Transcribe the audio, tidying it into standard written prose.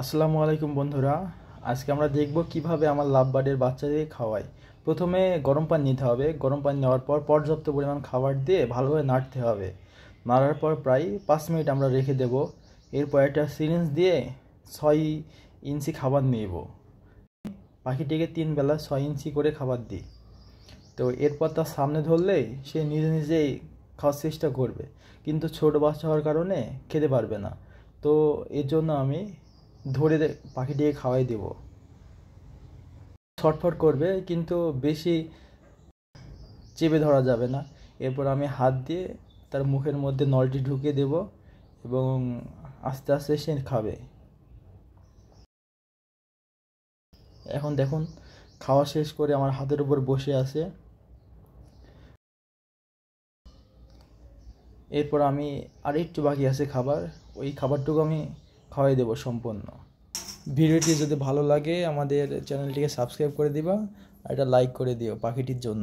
আসসালামু আলাইকুম বন্ধুরা। আজকে আমরা দেখব কিভাবে আমার লাভ বার্ডের বাচ্চাদের খাওয়াই। প্রথমে গরম পানি নিতে হবে। গরম পানি নেওয়ার পর পর্যাপ্ত পরিমাণ খাবার দিয়ে ভালোভাবে নাড়তে হবে। নাড়ার পর প্রায় 5 মিনিট আমরা রেখে দেব। এরপর একটা সিরিঞ্জ দিয়ে 6 ইঞ্চি খাবার নেব। পাখিটিকে 3 বেলা 6 ইঞ্চি করে খাবার দিই। তো এরপর তার সামনে ধরলেই সে নিজে নিজেই খাওয়ার চেষ্টা করবে, কিন্তু ছোট বাচ্চা হওয়ার কারণে খেতে পারবে না। তো এর জন্য আমি ধরে পাখিটিকে খাওয়াই দেব। ছটফট করবে, কিন্তু বেশি চেপে ধরা যাবে না। এরপর আমি হাত দিয়ে তার মুখের মধ্যে নলটি ঢুকিয়ে দেব এবং আস্তে আস্তে সে খাবে। এখন দেখুন, খাওয়া শেষ করে আমার হাতের উপর বসে আছে। এরপর আমি আর একটু বাকি আছে খাবার, ওই খাবারটুকু আমি খাওয়াই দেব সম্পূর্ণ। ভিডিওটি যদি ভালো লাগে আমাদের চ্যানেলটিকে সাবস্ক্রাইব করে দিবা আর এটা লাইক করে দিও পাখিটির জন্য।